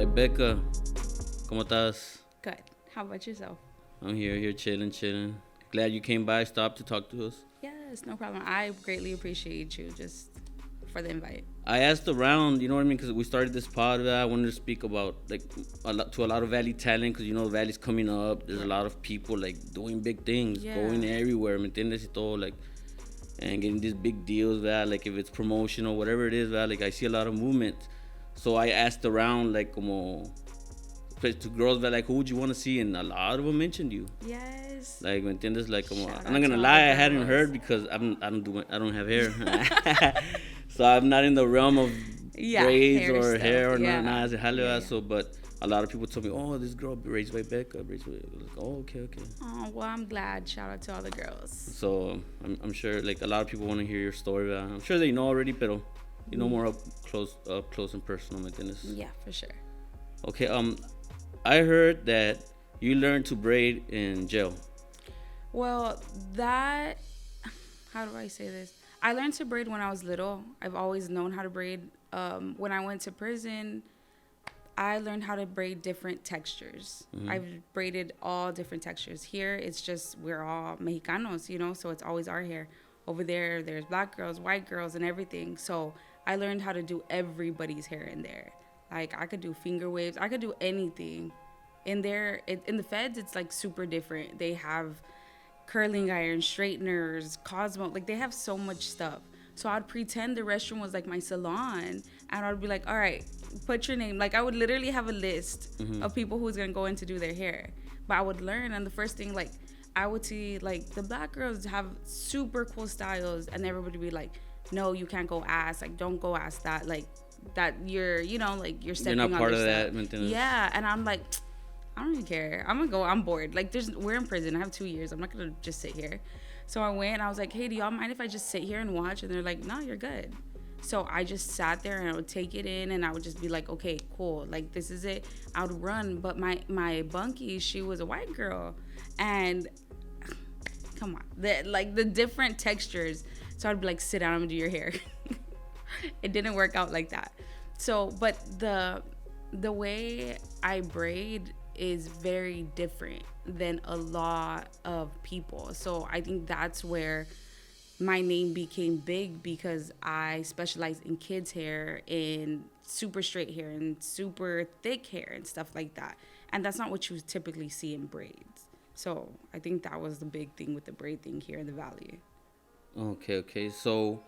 by Beccka. ¿Cómo estás? Good. How about yourself? I'm here chilling. Glad you came by, stopped to talk to us. Yes, no problem. I greatly appreciate you just for the invite. I asked around, you know what I mean, because we started this pod. I wanted to speak about like to a lot of Valley talent, because you know Valley's coming up. There's a lot of people like doing big things, going everywhere, ¿me entiendes? Y todo, like, and getting these big deals, like if it's promotion or whatever it is, like I see a lot of movement. So I asked around, like, como to girls, like, who would you want to see? And a lot of them mentioned you. Yes. Like, ¿me entiendes? Like, como, Shout I'm not gonna lie, I hadn't heard because I don't have hair, so I'm not in the realm of braids or stuff, hair or not. So, but a lot of people told me, oh, this girl Braidsbybeckaa. Like, oh, okay. Oh, well, I'm glad. Shout out to all the girls. So I'm sure like a lot of people want to hear your story. I'm sure they know already, pero you know more up close and personal, ¿me entiendes? Yeah, for sure. Okay. I heard that you learned to braid in jail. Well, how do I say this? I learned to braid when I was little. I've always known how to braid. When I went to prison, I learned how to braid different textures. Mm-hmm. I've braided all different textures. Here, it's just we're all Mexicanos, you know, so it's always our hair. Over there, there's black girls, white girls, and everything. So I learned how to do everybody's hair in there. Like, I could do finger waves. I could do anything. In there, in the feds, it's, like, super different. They have curling irons, straighteners, Cosmo. Like, they have so much stuff. So I'd pretend the restroom was, like, my salon. And I'd be like, all right, put your name. Like, I would literally have a list of people who's going to go in to do their hair. But I would learn. And the first thing, like, I would see, like, the black girls have super cool styles. And everybody would be like, no, you can't go ass. Like, don't go ass that. Like, that you're, you know, like, you're stepping on You're not part of stuff. that. Yeah, and I'm like, I don't even care. I'm bored. Like, we're in prison. I have 2 years. I'm not gonna just sit here. So I went and I was like, hey, do y'all mind if I just sit here and watch? And they're like, no, you're good. So I just sat there and I would take it in and I would just be like, okay, cool. Like, this is it. I would run. But my bunkie, she was a white girl. And come on, the different textures. So I'd be like, sit down and do your hair. It didn't work out like that. So, but the way I braid is very different than a lot of people. So I think that's where my name became big, because I specialize in kids' hair, in super straight hair, and super thick hair and stuff like that. And that's not what you typically see in braids. So I think that was the big thing with the braid thing here in the Valley. Okay. So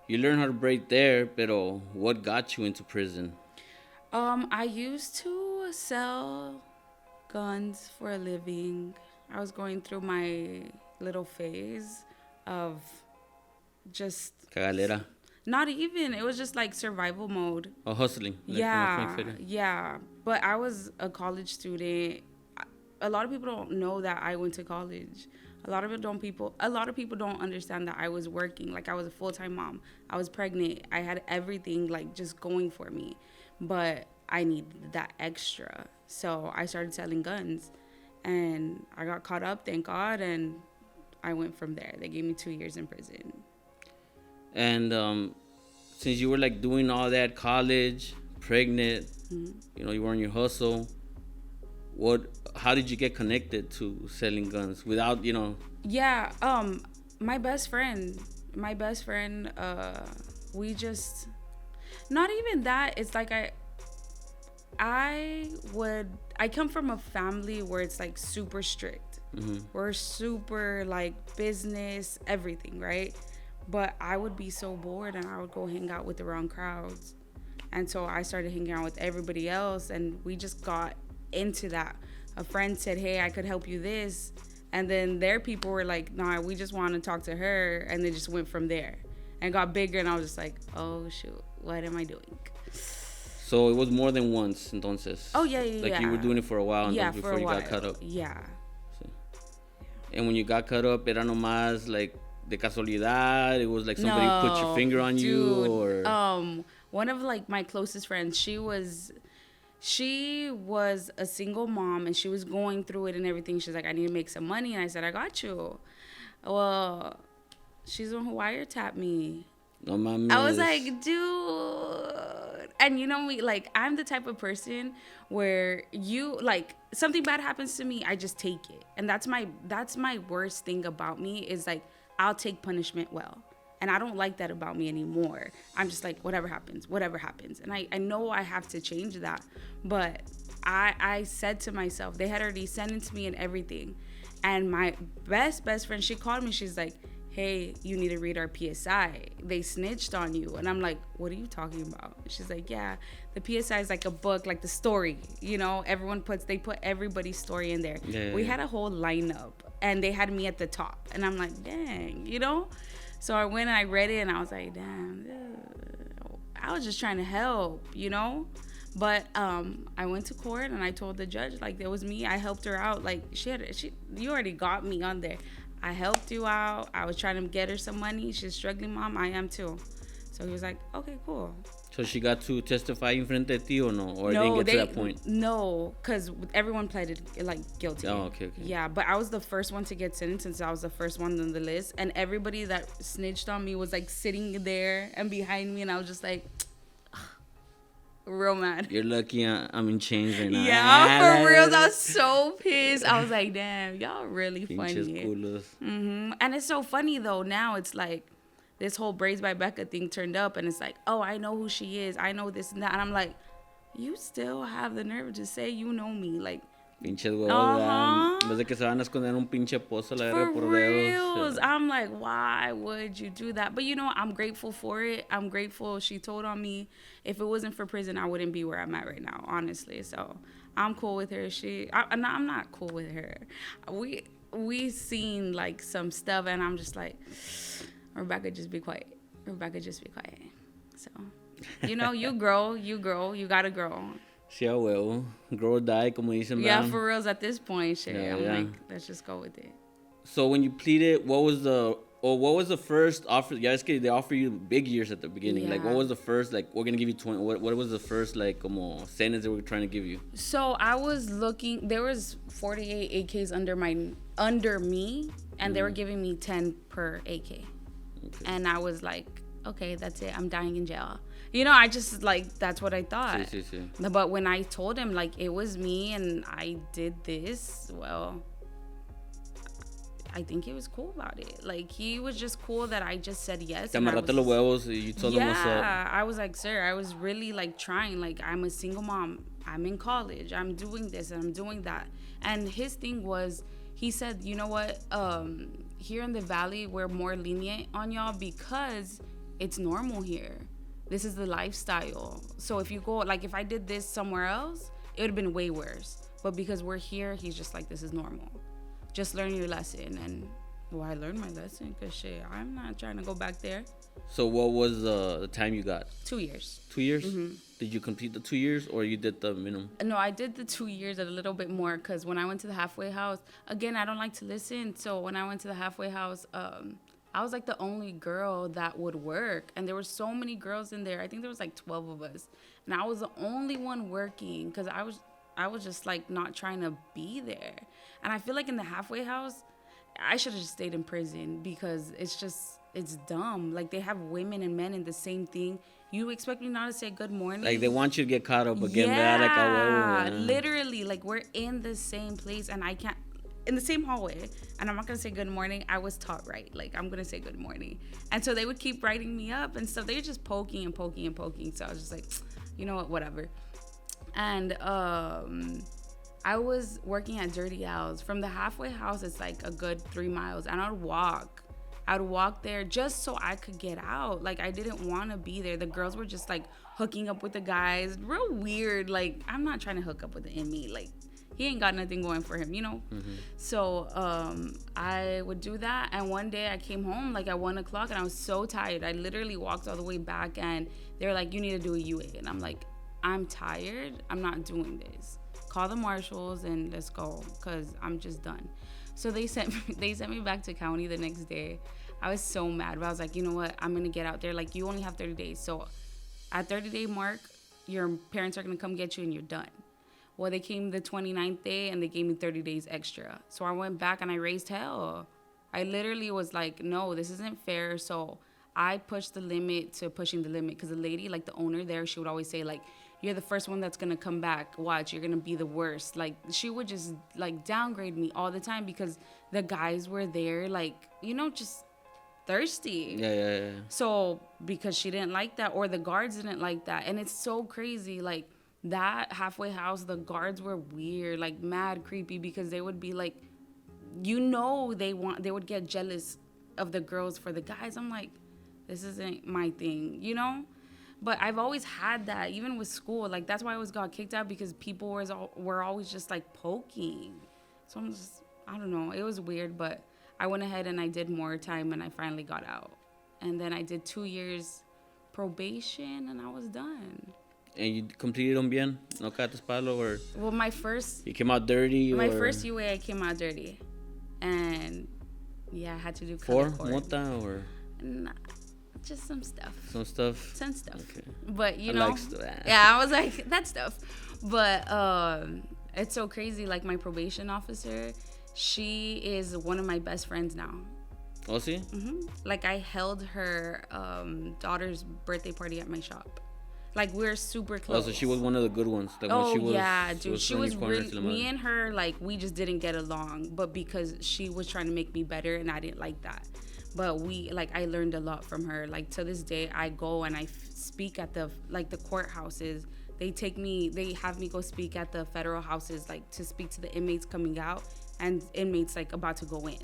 you learned how to braid there, pero what got you into prison? I used to sell guns for a living. I was going through my little phase of just Cagalera. Not even. It was just like survival mode. Oh, hustling. Like, yeah. But I was a college student. A lot of people don't know that I went to college. A lot of people don't understand that I was working. Like, I was a full-time mom. I was pregnant. I had everything, like, just going for me. But I needed that extra. So I started selling guns. And I got caught up, thank God. And I went from there. They gave me 2 years in prison. And since you were, like, doing all that, college, pregnant, you know, you were on your hustle, how did you get connected to selling guns without, you know? Yeah, my best friend, we just, not even that. It's like I come from a family where it's like super strict. We're super like business, everything, right? But I would be so bored and I would go hang out with the wrong crowds. And so I started hanging out with everybody else, and we just got into that. A friend said, hey, I could help you this. And then their people were like, nah, we just want to talk to her. And they just went from there and got bigger. And I was just like, oh, shoot, what am I doing? So it was more than once, entonces. Oh, yeah. Like, you were doing it for a while before you got cut up. Yeah. So, and when you got cut up, era nomás like de casualidad? It was like somebody put your finger on you? Or one of like my closest friends, she was a single mom, and she was going through it and everything. She's like, I need to make some money. And I said, I got you. Well, she's the one who wiretapped me. No mames. I was like, dude. And you know me, like, I'm the type of person where you, like, something bad happens to me, I just take it. And that's my worst thing about me is, like, I'll take punishment well. And I don't like that about me anymore. I'm just like, whatever happens. And I know I have to change that. But I said to myself, they had already sentenced me and everything. And my best friend, she called me. She's like, hey, you need to read our PSI. They snitched on you. And I'm like, what are you talking about? She's like, yeah, the PSI is like a book, like the story, you know, they put everybody's story in there. We had a whole lineup and they had me at the top. And I'm like, dang, you know? So I went and I read it and I was like, damn, I was just trying to help, you know? But I went to court and I told the judge, like, it was me. I helped her out. Like, you already got me on there. I helped you out. I was trying to get her some money. She's a struggling mom. I am too. So he was like, okay, cool. So she got to testify in frente de ti or no? Or no, didn't get to that point? No, because everyone pleaded, like, guilty. Oh, okay. Yeah, but I was the first one to get sentenced since I was the first one on the list. And everybody that snitched on me was, like, sitting there and behind me. And I was just like, real mad. You're lucky I'm in chains right now. Yeah, for real. I was so pissed. I was like, damn, y'all really funny. Mm-hmm. And it's so funny, though. Now it's like this whole Braids by Beccka thing turned up. And it's like, oh, I know who she is. I know this and that. And I'm like, you still have the nerve to say you know me. Like, pinches huevos, en vez de que se van a esconder un pinche pozo la guerra por dedos. I'm like, why would you do that? But you know, I'm grateful for it. I'm grateful she told on me. If it wasn't for prison, I wouldn't be where I'm at right now, honestly. So I'm cool with her. I'm not cool with her. We seen like some stuff, and I'm just like, Rebecca, just be quiet. So, you know, you grow, you gotta grow. Sí, a huevo. Grow or die, como dicen. Yeah, for reals at this point, shit. Yeah, I'm like, let's just go with it. So when you pleaded, what was the first offer? Yeah, they offer you big years at the beginning. Yeah. Like, what was the first, like, we're gonna give you 20, what was the first, like, como sentence they were trying to give you? So I was looking, there was 48 AKs under me, and they were giving me 10 per AK. Okay. And I was like, okay, that's it. I'm dying in jail. You know, I just, like, that's what I thought. Sí. But when I told him, like, it was me and I did this, well, I think he was cool about it. Like, he was just cool that I just said yes. Te amarraste los huevos y you told him what's up. Yeah, I was like, sir, I was really, like, trying. Like, I'm a single mom. I'm in college. I'm doing this and I'm doing that. And his thing was, he said, you know what? Here in the Valley, we're more lenient on y'all because it's normal here. This is the lifestyle. So if you go, like, if I did this somewhere else, it would have been way worse. But because we're here, he's just like, this is normal. Just learn your lesson. And, well, I learned my lesson because, shit, I'm not trying to go back there. So what was the time you got? 2 years. 2 years? Mm-hmm. Did you complete the 2 years or you did the minimum? No, I did the 2 years and a little bit more because when I went to the halfway house, again, I don't like to listen. So when I went to the halfway house, I was like the only girl that would work. And there were so many girls in there. I think there was like 12 of us. And I was the only one working because I was just like not trying to be there. And I feel like in the halfway house, I should have just stayed in prison because it's dumb. Like, they have women and men in the same thing. You expect me not to say good morning? Like, they want you to get caught up again. Yeah, literally. Like, we're in the same place and I can't. In the same hallway, and I'm not gonna say good morning. I was taught right. Like, I'm gonna say good morning. And so they would keep writing me up and stuff. They were just poking. So I was just like, you know what, whatever. And I was working at Dirty Al's. From the halfway house, it's like a good 3 miles. And I'd walk there just so I could get out. Like, I didn't want to be there. The girls were just like hooking up with the guys. Real weird. Like, I'm not trying to hook up with an inmate. Like, he ain't got nothing going for him, you know? Mm-hmm. So I would do that. And one day I came home like at 1 o'clock and I was so tired. I literally walked all the way back and they were like, you need to do a UA. And I'm like, I'm tired. I'm not doing this. Call the marshals and let's go because I'm just done. So they sent me back to county the next day. I was so mad. But I was like, you know what? I'm going to get out there. Like, you only have 30 days. So at 30-day mark, your parents are going to come get you and you're done. Well, they came the 29th day and they gave me 30 days extra. So I went back and I raised hell. I literally was like, no, this isn't fair. So I pushed the limit to pushing the limit because the lady, like the owner there, she would always say, like, you're the first one that's going to come back. Watch, you're going to be the worst. Like, she would just, like, downgrade me all the time because the guys were there, like, you know, just thirsty. Yeah. So, because she didn't like that, or the guards didn't like that. And it's so crazy, like, that halfway house, the guards were weird, like, mad creepy because they would be, like, you know, they would get jealous of the girls for the guys. I'm like, this isn't my thing, you know? But I've always had that, even with school. Like, that's why I always got kicked out, because people were always just, like, poking. So I'm just, I don't know. It was weird, but I went ahead and I did more time, and I finally got out. And then I did 2 years probation, and I was done. And you completed them bien? No cates palo? Or Well, my first... You came out dirty? My or first UA, I came out dirty. And, yeah, I had to do for color mota or... Nah, just some stuff. Some stuff? Okay. But, you I know... like stuff. Yeah, I was like, that stuff. But it's so crazy. Like, my probation officer, she is one of my best friends now. Oh, see? Mm-hmm. Like, I held her daughter's birthday party at my shop. Like, we're super close. Oh, so she was one of the good ones. Like yeah, dude. She was really... Me and her, like, we just didn't get along. But because she was trying to make me better, and I didn't like that. But I learned a lot from her. Like, to this day, I go and I speak at the courthouses. They have me go speak at the federal houses, like, to speak to the inmates coming out and inmates, like, about to go in.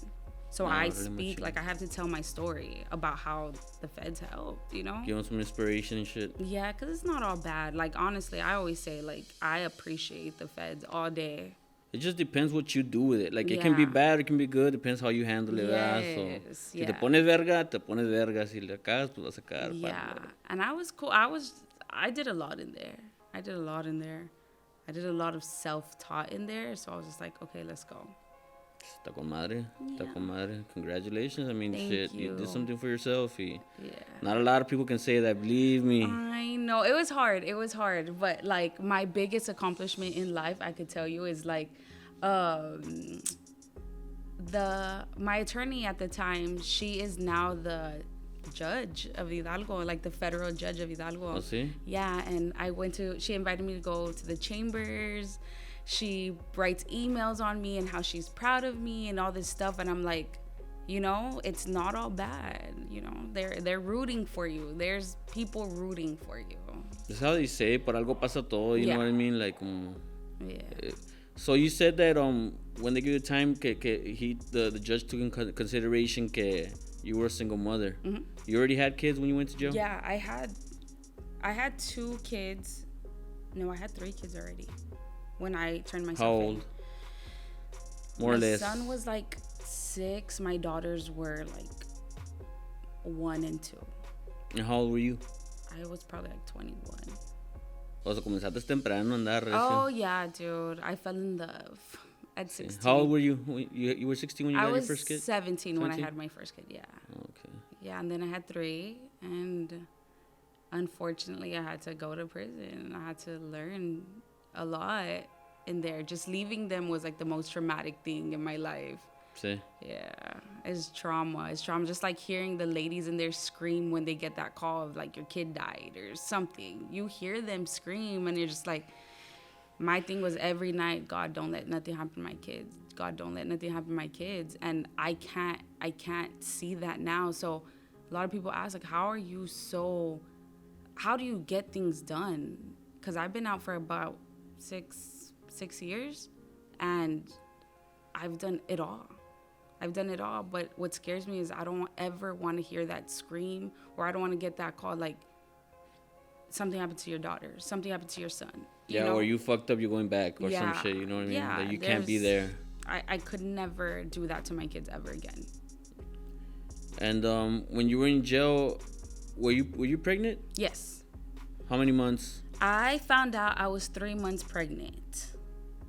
So I speak, like, I have to tell my story about how the feds helped, you know? Give them some inspiration and shit. Yeah, because it's not all bad. Like, honestly, I always say, like, I appreciate the feds all day. It just depends what you do with it. Like, it can be bad, it can be good. Depends how you handle it. Yes, so, si te pones verga, te pones verga. Si le cagas, pues vas a cagar. Yeah, and I was cool. I did a lot in there. I did a lot of self-taught in there. So I was just like, okay, let's go. Está con madre. Está con madre. Congratulations. I mean, Thank you. You did something for yourself. Yeah. Not a lot of people can say that, believe me. I know. It was hard. But, like, my biggest accomplishment in life, I could tell you, is, like, my attorney at the time, she is now the judge of Hidalgo, like the federal judge of Hidalgo. Oh, see? Yeah, and she invited me to go to the chambers. She writes emails on me and how she's proud of me and all this stuff. And I'm like, you know, it's not all bad. You know, they're rooting for you. There's people rooting for you. That's how they say, por algo pasa todo. You know what I mean? Like, yeah. So you said that when they give you time, the judge took in consideration que you were a single mother. Mm-hmm. You already had kids when you went to jail? Yeah, I had 2 kids. No, I had 3 kids already when I turned myself How old? More or less. My son was like 6. My daughters were like 1 and 2. And how old were you? I was probably like 21. O sea, comenzaste temprano a andar. Oh, yeah, dude. I fell in love at 16. How old were you? You were 16 when you got your first kid? I was 17 when I had my first kid, yeah. Okay. Yeah, and then I had 3. And unfortunately, I had to go to prison. I had to learn a lot in there. Just leaving them was like the most traumatic thing in my life. See? Yeah, it's trauma. Just like hearing the ladies in there scream when they get that call of like your kid died or something. You hear them scream and you're just like, my thing was every night, God, don't let nothing happen to my kids. God, don't let nothing happen to my kids. And I can't see that now. So a lot of people ask, like, how do you get things done? Because I've been out for about six years and I've done it all. But what scares me is I don't ever want to hear that scream, or I don't want to get that call like something happened to your daughter, something happened to your son. You know? Or you fucked up, you're going back or some shit, you know what I mean? Yeah, that you can't be there. I could never do that to my kids ever again. And when you were in jail, were you pregnant? Yes. How many months? I found out I was 3 months pregnant.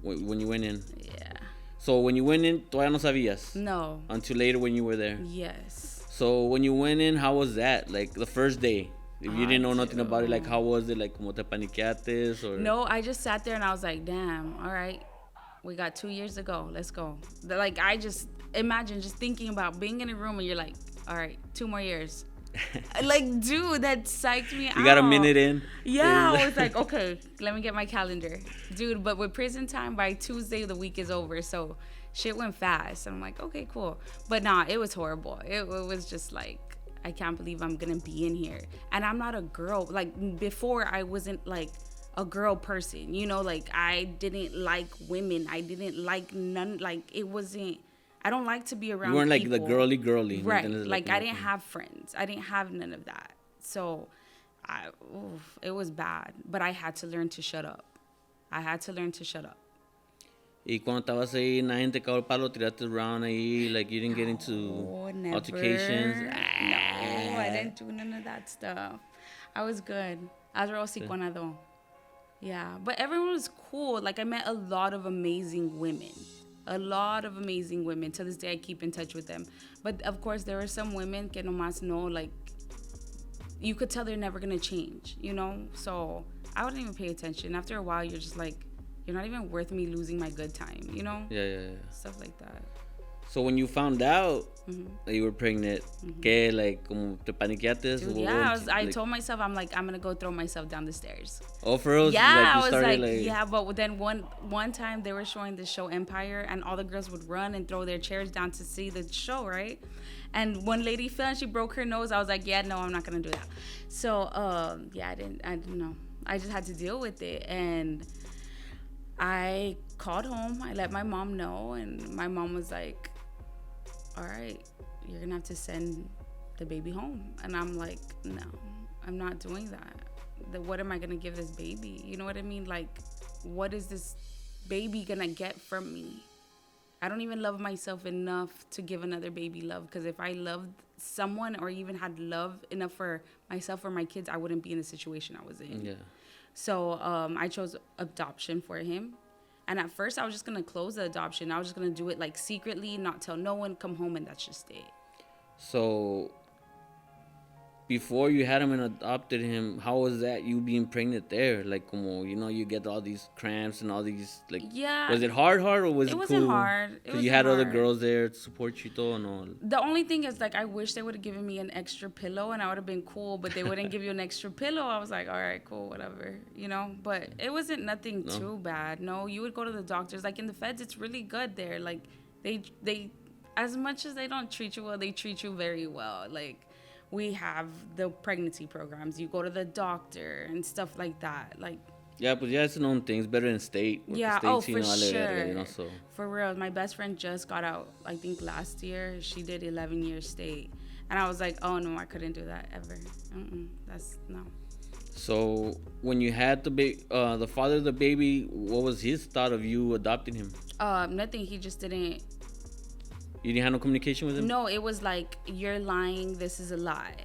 When you went in? Yeah. So when you went in, todavía no sabías? No. Until later when you were there? Yes. So when you went in, how was that? Like the first day? If you didn't know nothing about it, like how was it? Like, como te paniqueaste? Or? No, I just sat there and I was like, damn, all right. We got 2 years to go. Let's go. Like, I just imagine just thinking about being in a room and you're like, all right, 2 more years. Like, dude, that psyched me out. You got a minute in? Yeah, I was like, okay, let me get my calendar. Dude, but with prison time, by Tuesday, the week is over. So shit went fast. And I'm like, okay, cool. But nah, it was horrible. It was just like, I can't believe I'm going to be in here. And I'm not a girl. Like, before, I wasn't like a girl person. You know, like, I didn't like women. I didn't like none. Like, it wasn't. I don't like to be around You weren't like people. the girly. Right. Like, I didn't have friends. I didn't have none of that. So, it was bad. But I had to learn to shut up. Y cuando estabas ahí, nadie te cagó el palo, tiraste around ahí, like you didn't get into never. altercations. No, I didn't do none of that stuff. I was good. I was real psiconado. Yeah, but everyone was cool. Like, I met a lot of amazing women. To this day, I keep in touch with them. But, of course, there were some women que nomás no, like, you could tell they're never going to change, you know? So, I wouldn't even pay attention. After a while, you're just like, you're not even worth me losing my good time, you know? Yeah. Stuff like that. So when you found out that you were pregnant, ¿qué, like, como te paniqueaste? Dude, yeah, I told myself, I'm like, I'm going to go throw myself down the stairs. Oh, for real? Yeah, like, I was like, yeah, but then one time they were showing the show Empire, and all the girls would run and throw their chairs down to see the show, right? And one lady fell and she broke her nose. I was like, yeah, no, I'm not going to do that. So, yeah, I didn't know. I just had to deal with it, and I called home. I let my mom know, and my mom was like, all right, you're gonna have to send the baby home. And I'm like, no, I'm not doing that. What am I gonna give this baby? You know what I mean? Like, what is this baby gonna get from me? I don't even love myself enough to give another baby love, because if I loved someone or even had love enough for myself or my kids, I wouldn't be in the situation I was in. Yeah. So I chose adoption for him. And at first, I was just going to close the adoption. I was just going to do it, like, secretly, not tell no one, come home, and that's just it. So, before you had him and adopted him, how was that, you being pregnant there? Like, como, you know, you get all these cramps and all these, like... Yeah. Was it hard, or was it cool? It wasn't hard. Because you had other girls there to support you, todo, and all. The only thing is, like, I wish they would have given me an extra pillow, and I would have been cool, but they wouldn't give you an extra pillow. I was like, all right, cool, whatever, you know? But it wasn't nothing too bad. No, you would go to the doctors. Like, in the feds, it's really good there. Like, they as much as they don't treat you well, they treat you very well. Like, we have the pregnancy programs. You go to the doctor and stuff like that. Like, yeah, but yeah, it's known thing. It's better than state. Yeah, for sure. You know, so. For real. My best friend just got out, I think, last year. She did 11 years state. And I was like, oh, no, I couldn't do that ever. No. So when you had the father of the baby, what was his thought of you adopting him? Nothing. He just didn't. You didn't have no communication with him? No, it was like, you're lying. This is a lie.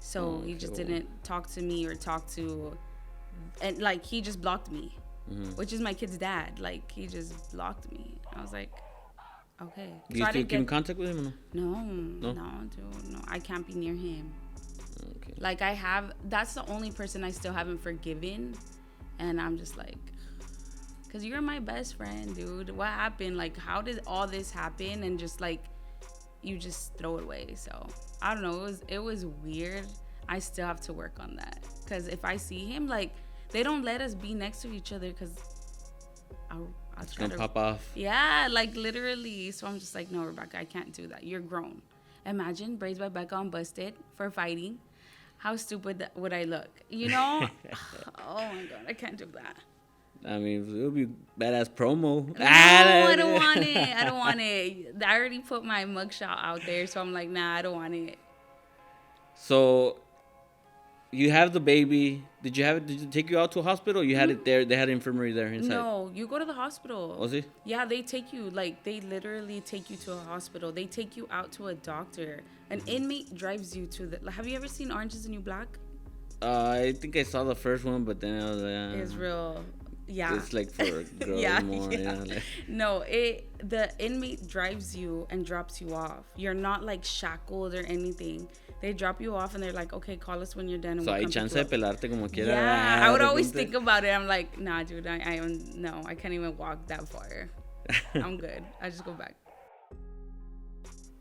So he just didn't talk to me or talk to... And, like, he just blocked me, which is my kid's dad. Like, he just blocked me. I was like, okay. Do you still keep in contact with him or no? No, dude. No, I can't be near him. Okay. Like, that's the only person I still haven't forgiven. And I'm just like... Because you're my best friend, dude. What happened? Like, how did all this happen? And just, like, you just throw it away. So, I don't know. It was weird. I still have to work on that. Because if I see him, like, they don't let us be next to each other because it's going to pop off. Yeah, like, literally. So, I'm just like, no, Rebecca, I can't do that. You're grown. Imagine Braids by Beccka on Busted for fighting. How stupid would I look? You know? Oh, my God. I can't do that. I mean, it would be badass promo. No, I don't want it. I already put my mugshot out there, so I'm like, nah, I don't want it. So, you have the baby. Did you take you out to a hospital? You had it there. They had an infirmary there inside. No, you go to the hospital. Was it? Yeah, they take you. Like, they literally take you to a hospital. They take you out to a doctor. An inmate drives you to the... Have you ever seen Orange is the New Black? I think I saw the first one, but then I was like... It's real... Yeah. It's like for girls more. Yeah. Like. No, the inmate drives you and drops you off. You're not like shackled or anything. They drop you off and they're like, okay, call us when you're done. And so hay chance de pelarte como quiera. Yeah, I would always think about it. I'm like, nah, dude, I can't even walk that far. I'm good. I just go back.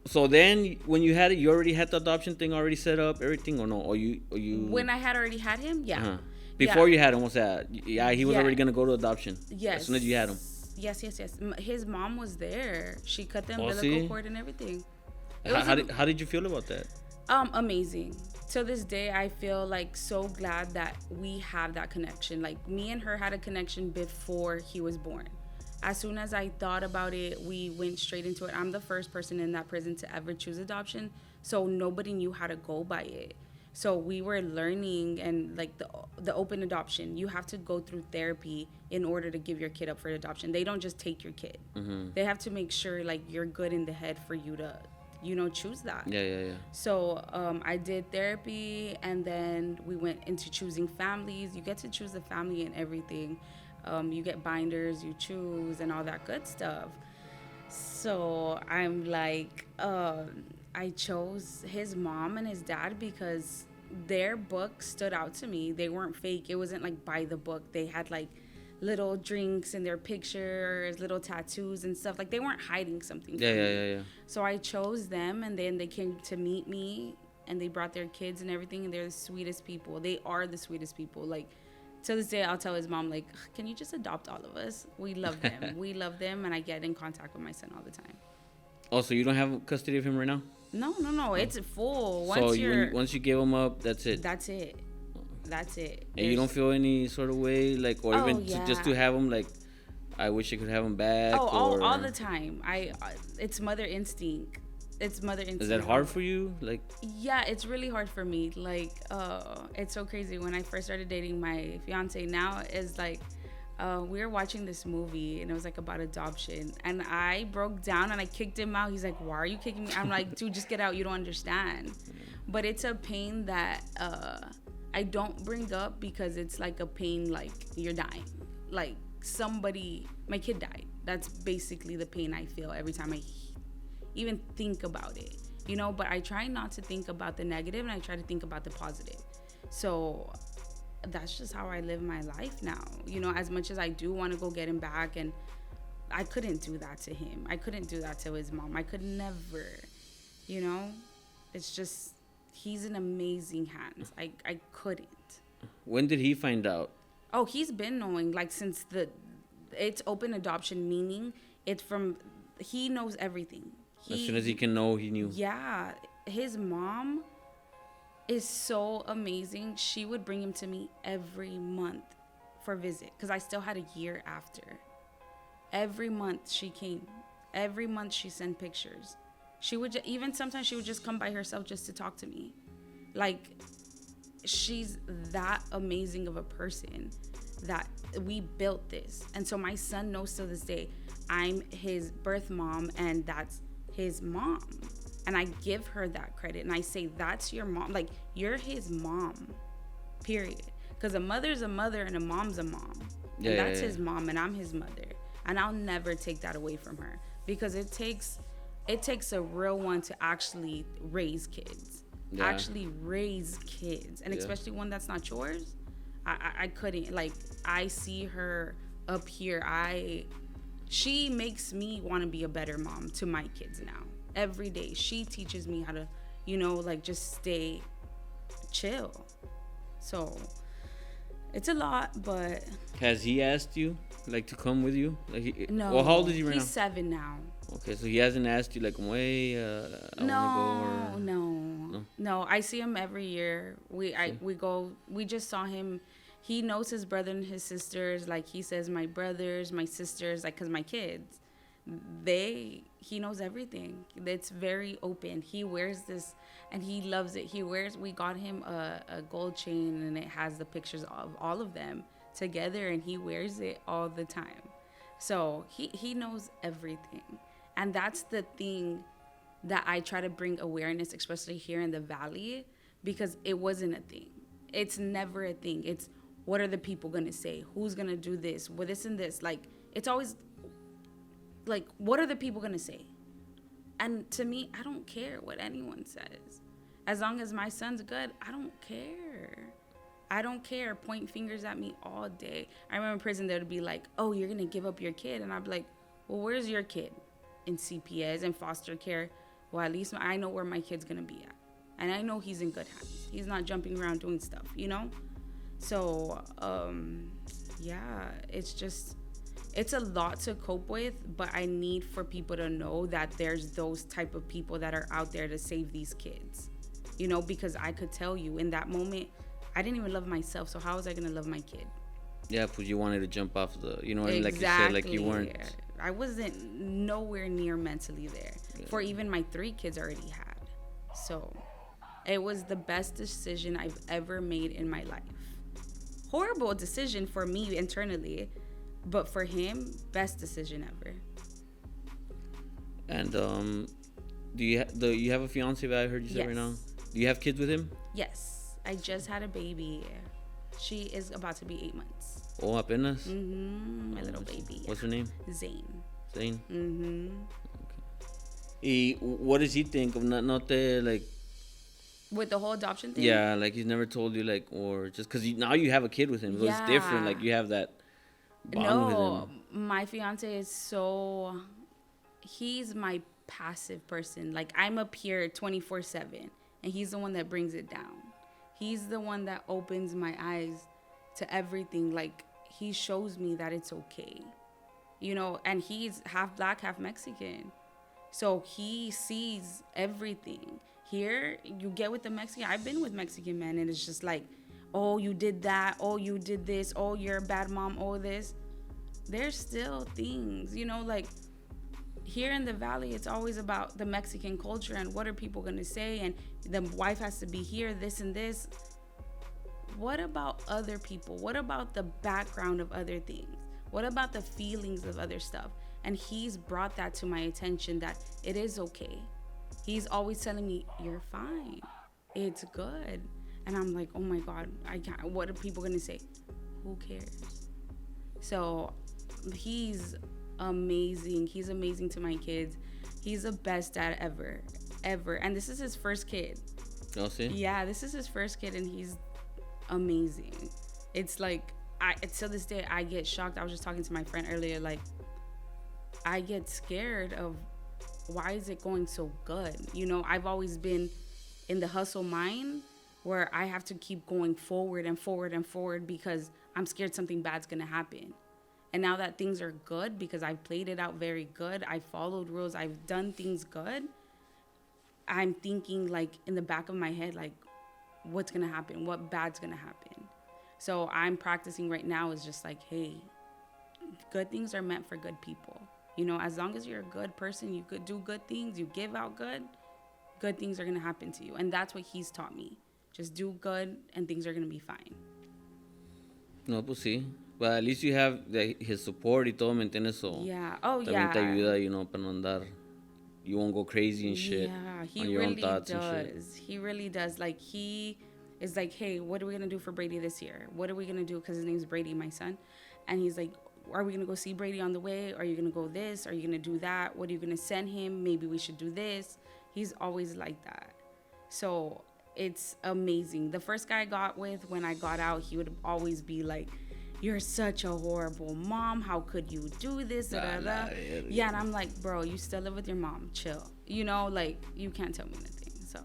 So then, when you had it, you already had the adoption thing already set up, everything, or no? Or you? When I had already had him, yeah. Uh-huh. Before you had him, what's that? Yeah, he was already gonna go to adoption. Yes. As soon as you had him. Yes. His mom was there. She cut the umbilical see? cord and everything. How did you feel about that? Amazing. To this day, I feel like so glad that we have that connection. Like, me and her had a connection before he was born. As soon as I thought about it, we went straight into it. I'm the first person in that prison to ever choose adoption, so nobody knew how to go by it. So we were learning, and like the open adoption, you have to go through therapy in order to give your kid up for adoption. They don't just take your kid. Mm-hmm. They have to make sure like you're good in the head for you to, choose that. Yeah. So I did therapy, and then we went into choosing families. You get to choose the family and everything. You get binders, you choose, and all that good stuff. So I'm like, I chose his mom and his dad because their book stood out to me. They weren't fake. It wasn't like by the book. They had like little drinks in their pictures, little tattoos and stuff. Like, they weren't hiding something from me. Yeah. So I chose them, and then they came to meet me, and they brought their kids and everything, and they're the sweetest people. They are the sweetest people. Like, to this day, I'll tell his mom, like, can you just adopt all of us? We love them. We love them, and I get in contact with my son all the time. Oh, so you don't have custody of him right now? No. It's full. Once you give him up, that's it? That's it. And you don't feel any sort of way, like, or even just to have him, like, I wish I could have him back? All the time. It's mother instinct. Is that hard for you? Like, yeah, it's really hard for me. Like, it's so crazy. When I first started dating my fiance, now is like, we were watching this movie, and it was like about adoption, and I broke down and I kicked him out. He's like, why are you kicking me? I'm like, dude, just get out. You don't understand. But it's a pain that I don't bring up, because it's like a pain like you're dying. Like, my kid died. That's basically the pain I feel every time I even think about it, but I try not to think about the negative, and I try to think about the positive. So that's just how I live my life now. As much as I do want to go get him back, and I couldn't do that to him. I couldn't do that to his mom. I could never, it's just, he's in amazing hands. I couldn't. When did he find out? Oh, he's been knowing, like, since it's open adoption, meaning he knows everything. As soon as he can know, he knew. Yeah. His mom is so amazing. She would bring him to me every month for a visit, because I still had a year after. Every month she came. Every month she sent pictures. She would even sometimes she would just come by herself just to talk to me. Like, she's that amazing of a person that we built this. And so my son knows to this day I'm his birth mom, and that's his mom, and I give her that credit, and I say, that's your mom. Like, you're his mom, period. Because a mother's a mother and a mom's a mom. And that's his mom, and I'm his mother, and I'll never take that away from her, because it takes a real one to actually raise kids. And especially one that's not yours. I couldn't. Like, I see her up here. She makes me want to be a better mom to my kids now. Every day, she teaches me how to, like, just stay chill. So, it's a lot, but... Has he asked you, like, to come with you? Like, no. Well, how old is he right now? He's 7 now. Okay, so he hasn't asked you, like, I want to go, or... No, I see him every year. We just saw him. He knows his brother and his sisters. Like, he says, my brothers, my sisters, like, because my kids, he knows everything. It's very open. He wears this, and he loves it. We got him a gold chain, and it has the pictures of all of them together, and he wears it all the time. So he knows everything. And that's the thing that I try to bring awareness, especially here in the Valley, because it wasn't a thing. It's never a thing. It's, what are the people going to say? Who's going to do this? Well, this and this. Like, it's always, like, what are the people going to say? And to me, I don't care what anyone says. As long as my son's good, I don't care. I don't care. Point fingers at me all day. I remember in prison, they would be like, oh, you're going to give up your kid? And I'd be like, well, where's your kid? In CPS and foster care. well, at least I know where my kid's gonna be at, and I know he's in good hands. He's not jumping around doing stuff, you know. So yeah, it's a lot to cope with, but I need for people to know that there's those type of people that are out there to save these kids, you know, because I could tell you in that moment, I didn't even love myself, so how was I gonna love my kid? Yeah, because you wanted to jump off the, you know, Exactly. like you said, like you weren't. I wasn't nowhere near mentally there for even my 3 kids I already had. So it was the best decision I've ever made in my life. Horrible decision for me internally, but for him, best decision ever. And you have a fiance that I heard you say right now? Do you have kids with him? Yes, I just had a baby. She is about to be 8 months. Oh, apenas? My little baby. What's her name? Zane. Zane? Okay. What does he think of not the, like... With the whole adoption thing? Yeah, like he's never told you, like, or just because now you have a kid with him. So it's different. Like you have that bond with him. My fiance is so... He's my passive person. Like, I'm up here 24/7, and he's the one that brings it down. He's the one that opens my eyes to everything. Like, he shows me that it's okay, you know, and he's half black, half Mexican. So he sees everything. Here, you get with the Mexican. I've been with Mexican men, and it's just like, oh, you did that. Oh, you did this. Oh, you're a bad mom. Oh, this. There's still things, you know, like here in the Valley, it's always about the Mexican culture and what are people going to say. And the wife has to be here, this and this. What about other people? What about the background of other things? What about the feelings of other stuff? And he's brought that to my attention that it is okay. He's always telling me, you're fine. It's good. And I'm like, oh my God, I can't. What are people going to say? Who cares? So he's amazing. He's amazing to my kids. He's the best dad ever. And this is his first kid. Oh, see? Yeah, this is his first kid, and he's amazing. It's like, till this day, I get shocked. I was just talking to my friend earlier, like, I get scared of why is it going so good? You know, I've always been in the hustle mind where I have to keep going forward and forward and forward because I'm scared something bad's going to happen. And now that things are good because I've played it out very good, I followed rules, I've done things good, I'm thinking like in the back of my head, like what's going to happen? What bad's going to happen? So I'm practicing right now is just like, hey, good things are meant for good people. You know, as long as you're a good person, you could do good things, you give out good things are going to happen to you. And that's what he's taught me. Just do good and things are going to be fine. No, pues sí. But at least you have his support y todo, ¿me entiendes? So yeah. Oh, también yeah. te ayuda, you know, para no andar. You won't go crazy and shit. Yeah, he on your really own thoughts does. And shit. He really does. Like, he is like, hey, what are we going to do for Brady this year? What are we going to do? Because his name's Brady, my son. And he's like, are we going to go see Brady on the way? Are you going to go this? Are you going to do that? What are you going to send him? Maybe we should do this. He's always like that. So it's amazing. The first guy I got with, when I got out, he would always be like, you're such a horrible mom. How could you do this? Yeah, and I'm like, bro, you still live with your mom. Chill. You know, like, you can't tell me anything. So,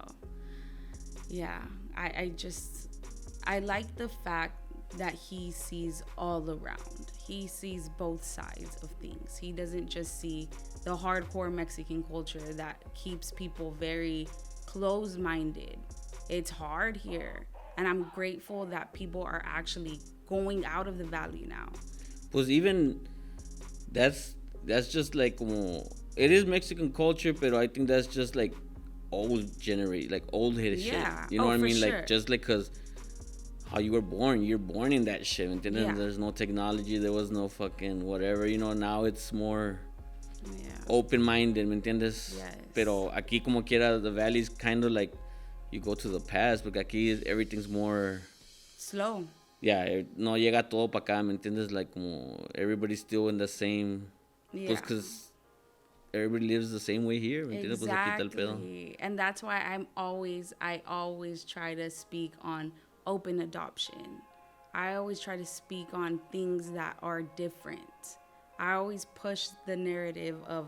yeah, I like the fact that he sees all around. He sees both sides of things. He doesn't just see the hardcore Mexican culture that keeps people very close-minded. It's hard here. And I'm grateful that people are actually going out of the Valley now. Pues even that's just like it is Mexican culture, but I think that's just like old head shit. You know what I mean? Sure. Like just like cause how you were born, you're born in that shit. Yeah. There's no technology, there was no fucking whatever. You know, now it's more open-minded, ¿me entiendes? Yes. Pero aquí como quiera, the Valley's kind of like you go to the past, porque aquí everything's more slow. Yeah, no llega todo para acá, ¿me entiendes? Like, como everybody's still in the same... Yeah. Pues, because everybody lives the same way here, ¿me entiendes? Pues aquí está el pedo. And that's why I always try to speak on open adoption. I always try to speak on things that are different. I always push the narrative of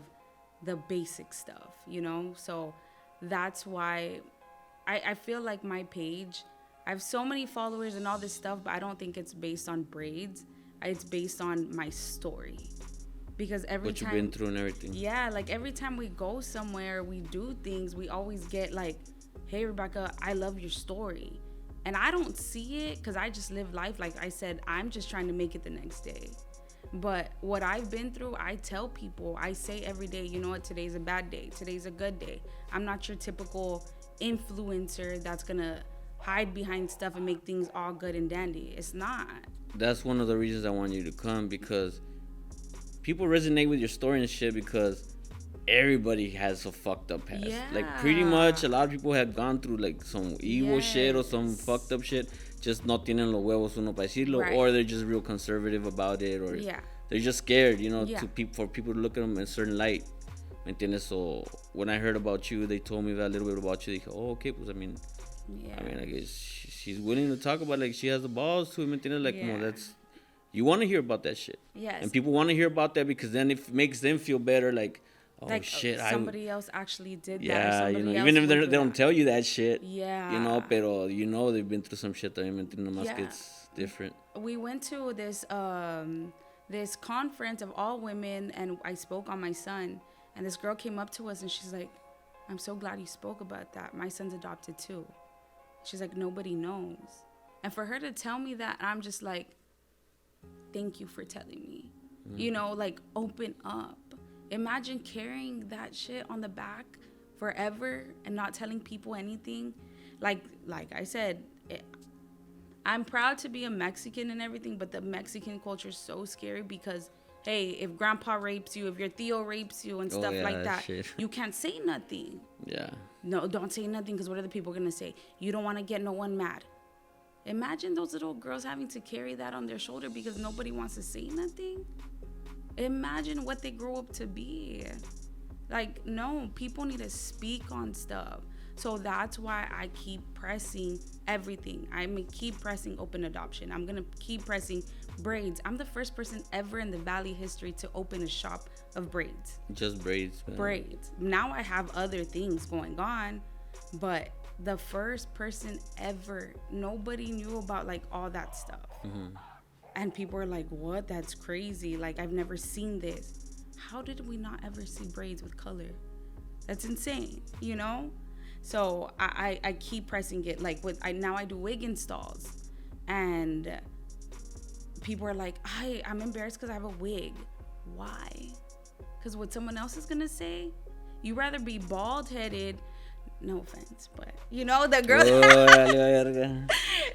the basic stuff, you know? So that's why I feel like my page, I have so many followers and all this stuff, but I don't think it's based on braids. It's based on my story. Because every time, what you've been through and everything. Yeah, like every time we go somewhere, we do things, we always get like, hey, Rebecca, I love your story. And I don't see it because I just live life. Like I said, I'm just trying to make it the next day. But what I've been through, I tell people, I say every day, you know what, today's a bad day. Today's a good day. I'm not your typical influencer that's going to hide behind stuff and make things all good and dandy. It's not. That's one of the reasons I want you to come, because people resonate with your story and shit, because everybody has a fucked up past. Yeah. Like pretty much a lot of people have gone through like some evil shit or some fucked up shit. Just no tienen los huevos uno para decirlo, or they're just real conservative about it, or they're just scared, you know, for people to look at them in a certain light. ¿Me entiendes? So when I heard about you, they told me that little bit about you. They go, oh, okay, pues I mean, I guess she's willing to talk about, like, she has the balls to it. ¿Me entiendes? Like, no, that's, you want to hear about that shit. Yes. And people want to hear about that because then it makes them feel better, like, oh, like, shit, somebody else actually did that. Yeah, you know, even if they don't tell you that shit. Yeah. You know, pero you know they've been through some shit that it's different. We went to this this conference of all women, and I spoke on my son, and this girl came up to us and she's like, I'm so glad you spoke about that. My son's adopted too. She's like, nobody knows. And for her to tell me that, I'm just like, thank you for telling me. You know, like, open up. Imagine carrying that shit on the back forever and not telling people anything. Like I said, I'm proud to be a Mexican and everything, but the Mexican culture is so scary because, hey, if grandpa rapes you, if your tío rapes you and stuff like that, you can't say nothing. Yeah. No, don't say nothing, because what are the people going to say? You don't want to get no one mad. Imagine those little girls having to carry that on their shoulder because nobody wants to say nothing. Imagine what they grow up to be. Like, no, people need to speak on stuff. So that's why I keep pressing everything. I'm going to keep pressing open adoption. I'm going to keep pressing braids. I'm the first person ever in the Valley history to open a shop of braids. Just braids, man. Braids. Now I have other things going on, but the first person ever, nobody knew about like all that stuff. Mm-hmm. And people are like, what? That's crazy. Like, I've never seen this. How did we not ever see braids with color? That's insane, you know? So I keep pressing it. Like, now I do wig installs. And people are like, I'm embarrassed because I have a wig. Why? Because what someone else is going to say? You rather be bald-headed. No offense, but you know the girl.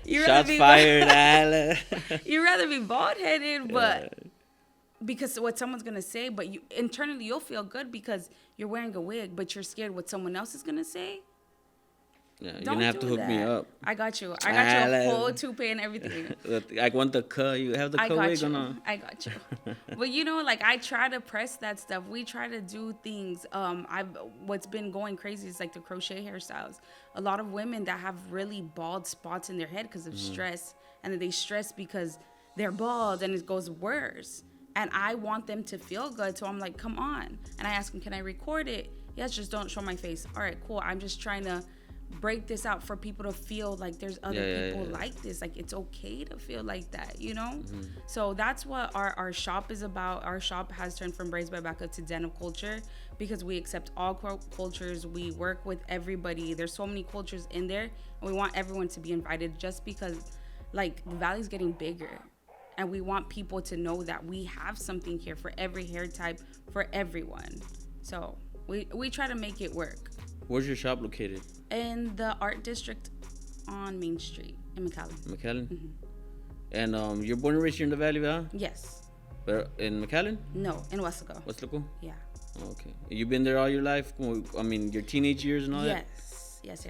Shots fired. You rather be bald-headed, but because what someone's gonna say, but you internally you'll feel good because you're wearing a wig, but you're scared what someone else is gonna say. Yeah, you're gonna have to hook me up. I got you. I got you a full toupee and everything. I want the cut. You have the cut wig or not? I got you. But you know, like, I try to press that stuff. We try to do things. What's been going crazy is like the crochet hairstyles. A lot of women that have really bald spots in their head because of stress, and then they stress because they're bald, and it goes worse. And I want them to feel good, so I'm like, come on. And I ask them, can I record it? Yes, just don't show my face. All right, cool. I'm just trying to break this out for people to feel like there's other people like this. Like, it's okay to feel like that, you know? Mm-hmm. So that's what our shop is about. Our shop has turned from Braidsbybeckaa to Den of Culture because we accept all cultures. We work with everybody. There's so many cultures in there, and we want everyone to be invited just because, like, the Valley's getting bigger. And we want people to know that we have something here for every hair type, for everyone. So we try to make it work. Where's your shop located? In the art district on Main Street in McAllen. McAllen? Mm-hmm. And you're born and raised here in the Valley, huh? Yes. But in McAllen? No, in Westlaco. Westlaco? Yeah. Oh, okay. You've been there all your life? I mean, your teenage years and all that? Yes.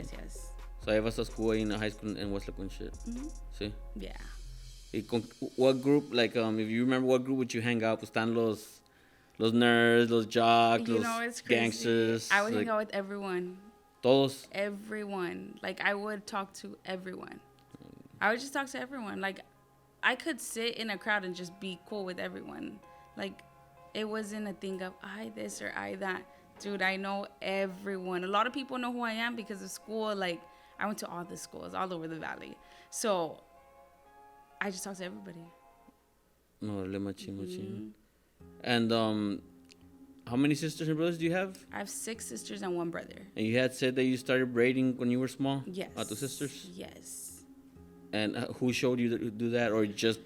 So I was at school in high school in Westlaco and shit. Mm-hmm. See? Yeah. What group, like, if you remember, what group would you hang out with? Están los nerds, los jocks, los gangsters. I would hang out with everyone. Todos? Everyone. Like, I would talk to everyone. I would just talk to everyone. Like, I could sit in a crowd and just be cool with everyone. Like, it wasn't a thing of, I this or I that. Dude, I know everyone. A lot of people know who I am because of school. Like, I went to all the schools all over the valley. So, I just talk to everybody. No, machine. And how many sisters and brothers do you have? I have 6 sisters and 1 brother. And you had said that you started braiding when you were small? Yes. Two sisters? Yes. And who showed you to do that? Or just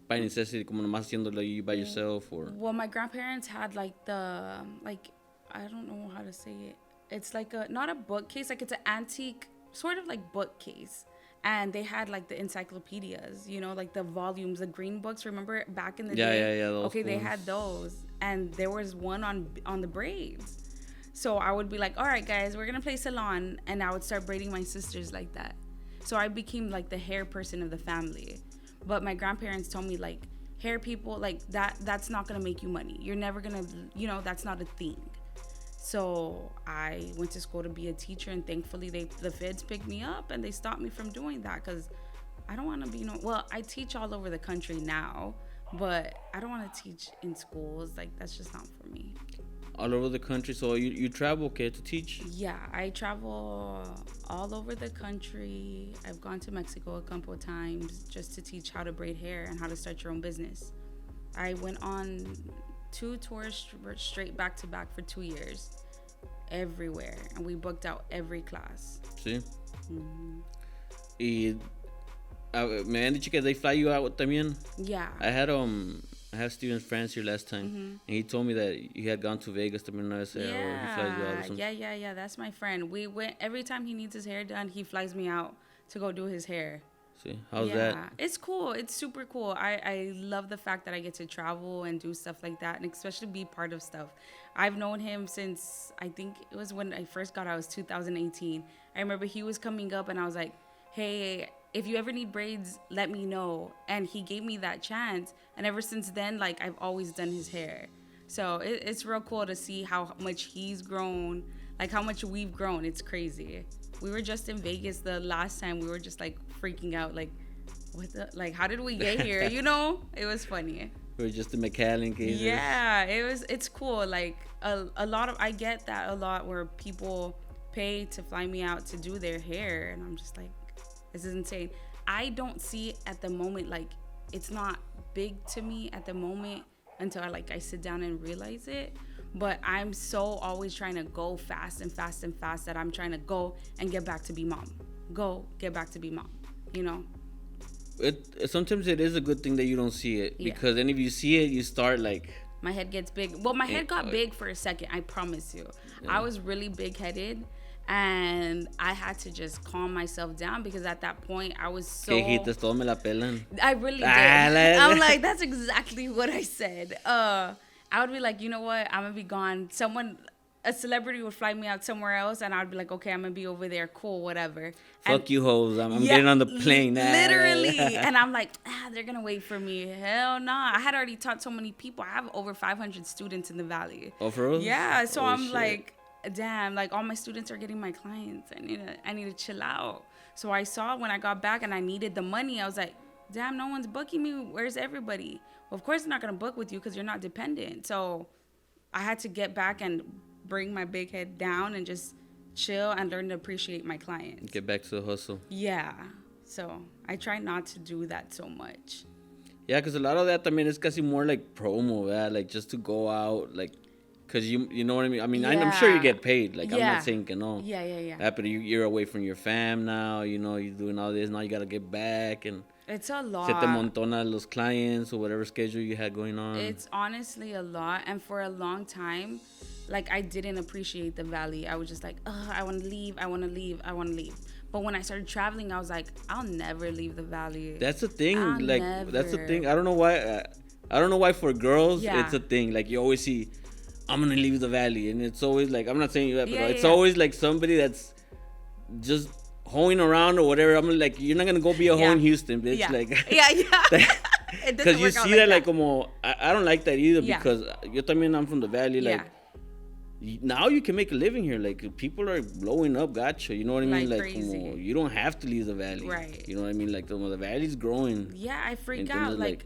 by necessity, como nomás haciéndolo you by yourself? Or? Well, my grandparents had like I don't know how to say it. It's like not a bookcase, like it's an antique, sort of like bookcase. And they had like the encyclopedias, you know, like the volumes, the green books. Remember back in the day? Yeah. Okay, they had those. And there was one on the braids. So I would be like, all right, guys, we're going to play salon. And I would start braiding my sisters like that. So I became like the hair person of the family. But my grandparents told me like, hair people, like that's not going to make you money. You're never going to, you know, that's not a thing. So I went to school to be a teacher, and thankfully the feds picked me up and they stopped me from doing that because I don't want to be well, I teach all over the country now, but I don't want to teach in schools. Like, that's just not for me. All over the country. So you travel, okay, to teach? Yeah, I travel all over the country. I've gone to Mexico a couple of times just to teach how to braid hair and how to start your own business. I went on 2 tours straight back to back for 2 years, everywhere, and we booked out every class. Sí. Y me han dicho que they fly you out también. Yeah. I have Steven's friends here last time, and he told me that you had gone to Vegas también una vez, or he flies you out or something. Yeah. That's my friend. We went every time he needs his hair done. He flies me out to go do his hair. See, how's that? It's cool. It's super cool. I love the fact that I get to travel and do stuff like that, and especially be part of stuff. I've known him since, I think it was when I first got out, it was 2018. I remember he was coming up and I was like, hey, if you ever need braids, let me know. And he gave me that chance. And ever since then, like, I've always done his hair. So it's real cool to see how much he's grown, like how much we've grown. It's crazy. We were just in Vegas the last time. We were just like freaking out, like, how did we get here? You know, it was funny. We were just in McAllen cases. Yeah, it's cool. Like I get that a lot where people pay to fly me out to do their hair, and I'm just like, this is insane. I don't see it at the moment, like, it's not big to me at the moment until I sit down and realize it. But I'm so always trying to go fast that I'm trying to go and get back to be mom. You know? Sometimes it is a good thing that you don't see it, because then if you see it, you start like... My head gets big. Well, my head got big for a second, I promise you. Yeah. I was really big-headed, and I had to just calm myself down because at that point, I was so... Que dijiste, todo me la pelan. I really did. I'm like, that's exactly what I said. I would be like, you know what? I'm going to be gone. A celebrity would fly me out somewhere else, and I'd be like, okay, I'm going to be over there. Cool, whatever. Fuck you, hoes. I'm getting on the plane. Literally. And I'm like, they're going to wait for me. Hell nah. I had already taught so many people. I have over 500 students in the Valley. Oh, for real? Yeah. So I'm like, damn, like all my students are getting my clients. I need to chill out. So I saw when I got back and I needed the money, I was like, damn, no one's booking me. Where's everybody? Well, of course, they're not going to book with you because you're not dependent. So I had to get back and bring my big head down and just chill and learn to appreciate my clients. Get back to the hustle. Yeah. So I try not to do that so much. Yeah, because a lot of that, I mean, it's casi more like promo, yeah? Like just to go out, like, because you know what I mean? I mean, I'm sure you get paid. Like, I'm not saying que no. Yeah. But you're away from your fam now, you know, you're doing all this. Now you got to get back and... It's a lot. Se te montona los clients or whatever schedule you had going on. It's honestly a lot. And for a long time, like, I didn't appreciate the Valley. I was just like, I want to leave. But when I started traveling, I was like, I'll never leave the Valley. That's the thing. That's the thing. I don't know why for girls, it's a thing. Like, you always see, I'm going to leave the Valley. And it's always like, I'm not saying you that, but it's always like somebody that's just hoeing around or whatever. I'm like, you're not gonna go be a hoe in Houston, bitch. Like, because you see that like como I don't like that either, because I'm from the Valley. Like, now you can make a living here. Like, people are blowing up, gotcha. You know what I mean? Like como, you don't have to leave the Valley. Right. You know what I mean? Like, the Valley's growing. Yeah, I freak out. Like,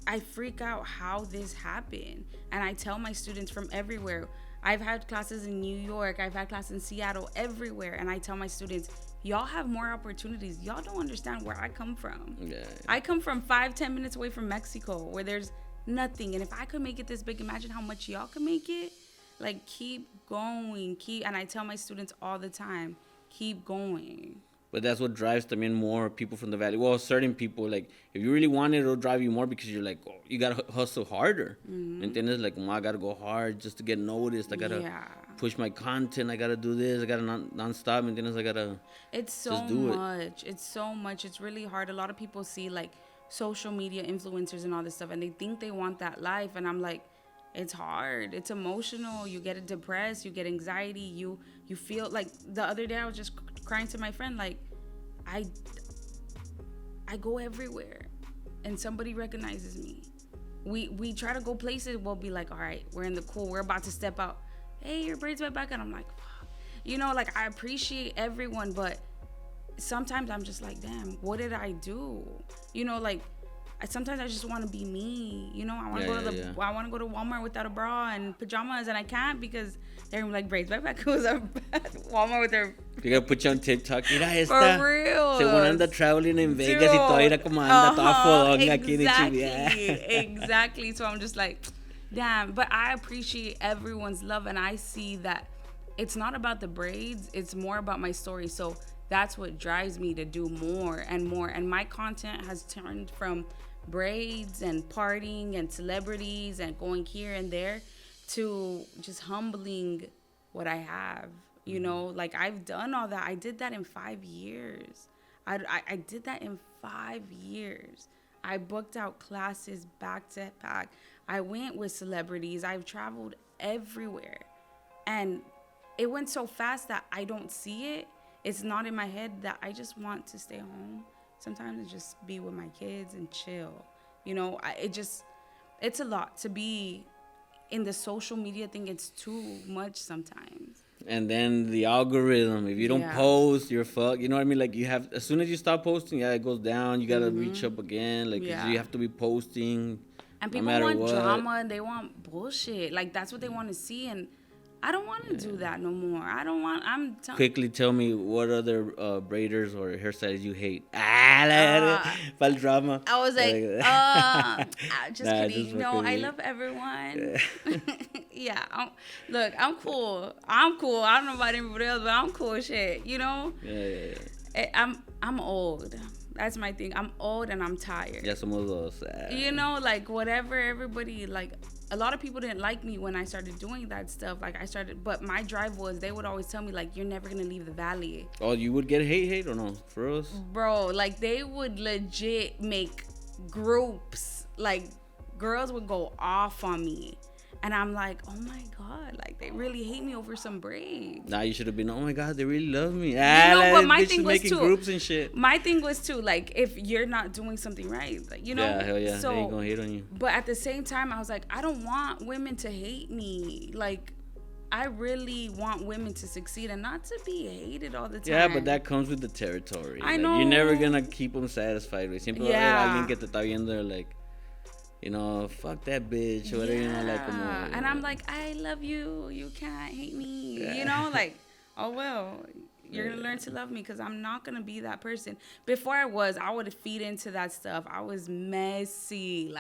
I freak out how this happened, and I tell my students from everywhere. I've had classes in New York. I've had classes in Seattle, everywhere. And I tell my students, y'all have more opportunities. Y'all don't understand where I come from. Yeah. I come from 5-10 minutes away from Mexico, where there's nothing. And if I could make it this big, imagine how much y'all can make it. Like, keep going. And I tell my students all the time, keep going. But that's what drives them in more people from the valley. Well, certain people, like, if you really want it, it'll drive you more because you're like, oh, you got to hustle harder. And then it's like, I got to go hard just to get noticed. I got to push my content. I got to do this. I got to non-stop. And then I got to It's so much. It's so much. It's really hard. A lot of people see, like, social media influencers and all this stuff, and they think they want that life. And I'm like, it's hard. It's emotional. You get depressed. You get anxiety. You feel like the other day I was just crying to my friend, like, I go everywhere and somebody recognizes me. We try to go places. We'll be like, all right, we're in the cool. We're about to step out. Hey, you're Braidsbybeckaa. And I'm like, fuck. You know, like, I appreciate everyone, but sometimes I'm just like, damn, what did I do? You know, like, sometimes I just want to be me. You know, I want to I want to go to Walmart without a bra and pajamas, and I can't because they're like, Braidsbybeckaa was at Walmart with their. You gotta put you on TikTok. Mira esta. For real. Según anda traveling in Vegas y todo, mira como anda toda fodonga aquí de Chile. Exactly. So I'm just like, damn. But I appreciate everyone's love, and I see that it's not about the braids. It's more about my story. So that's what drives me to do more and more. And my content has turned from braids and partying and celebrities and going here and there to just humbling what I have. You know, like, I've done all that. I did that in 5 years. I did that in 5 years. I booked out classes back to back. I went with celebrities. I've traveled everywhere. And it went so fast that I don't see it. It's not in my head that I just want to stay home sometimes and just be with my kids and chill. You know, it's a lot to be in the social media thing. It's too much sometimes. And then the algorithm, if you don't post, you're fucked. You know what I mean? Like, you have, as soon as you stop posting, it goes down. You got to reach up again. Like, you have to be posting. And people want drama and they want bullshit. Like, that's what they want to see. And I don't want to do that no more. I don't want, Quickly tell me what other braiders or hairstylists you hate. Pal drama. I was like, just kidding. Just no, I love everyone. Look, I'm cool. I don't know about everybody else, but I'm cool as shit, you know? I'm old. That's my thing. I'm old and I'm tired. Ya somos dos. You know, like, whatever everybody, like, a lot of people didn't like me when I started doing that stuff. Like, but my drive was, they would always tell me, like, you're never going to leave the valley. Oh, you would get hate or no? For us? Bro, like, they would legit make groups. Like, girls would go off on me. And I'm like, oh my God, like, they really hate me over some braids. Nah, you should have been, oh my God, they really love me. But my thing was too. Groups and shit. My thing was too, like, if you're not doing something right, like, you know. Yeah, hell yeah. So, they ain't gonna hate on you. But at the same time, I was like, I don't want women to hate me. Like, I really want women to succeed and not to be hated all the time. Yeah, but that comes with the territory. I know. You're never gonna keep them satisfied. Siempre va a haber alguien que te está viendo, like, you know, fuck that bitch or whatever, you know, like, and I'm like, I love you. You can't hate me. You know, like, oh, well, you're going to learn to love me because I'm not going to be that person. Before I would feed into that stuff. I was messy.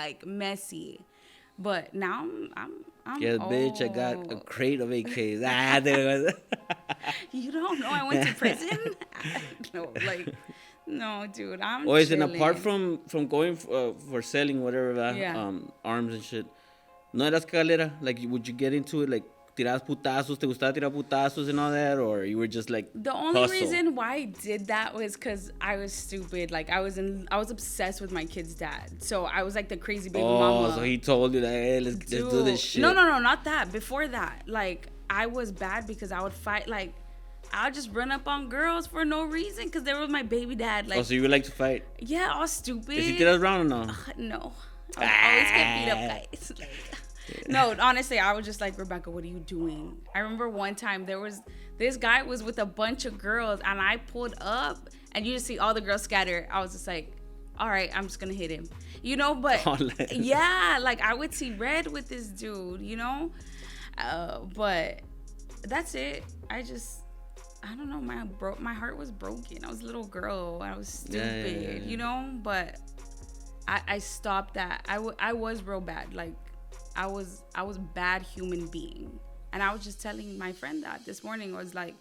But now I'm yeah, old. Bitch, I got a crate of AKs. There it was. You don't know I went to prison? No, like... No, dude, I'm chilling. And apart from going for selling whatever, arms and shit, ¿no eras cagalera? Like, would you get into it, like, tirabas putazos, te gustaba tirar putazos and all that, or you were just like The only reason why I did that was because I was stupid. Like, I was obsessed with my kid's dad, so I was like the crazy baby mama. Oh, so he told you that, hey, let's do this shit. No, not that. Before that, like, I was bad because I would fight, like, I'll just run up on girls for no reason because they were my baby dad. Like, oh, so you would like to fight? Yeah, all stupid. Is he tiras around or no? No. I would always get beat up, guys. Like, no, honestly, I was just like, Rebecca, what are you doing? I remember one time this guy was with a bunch of girls and I pulled up and you just see all the girls scatter. I was just like, all right, I'm just going to hit him. You know, but yeah, like, I would see red with this dude, you know? But that's it. I don't know. My heart was broken. I was a little girl. I was stupid, you know. But I stopped that. I was real bad. Like I was a bad human being. And I was just telling my friend that this morning. I was like,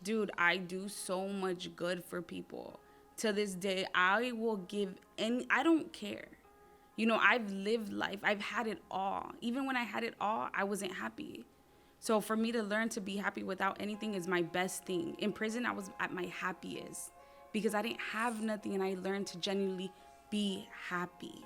dude, I do so much good for people. To this day, I will give any. I don't care. You know, I've lived life. I've had it all. Even when I had it all, I wasn't happy. So for me to learn to be happy without anything is my best thing. In prison, I was at my happiest because I didn't have nothing, and I learned to genuinely be happy.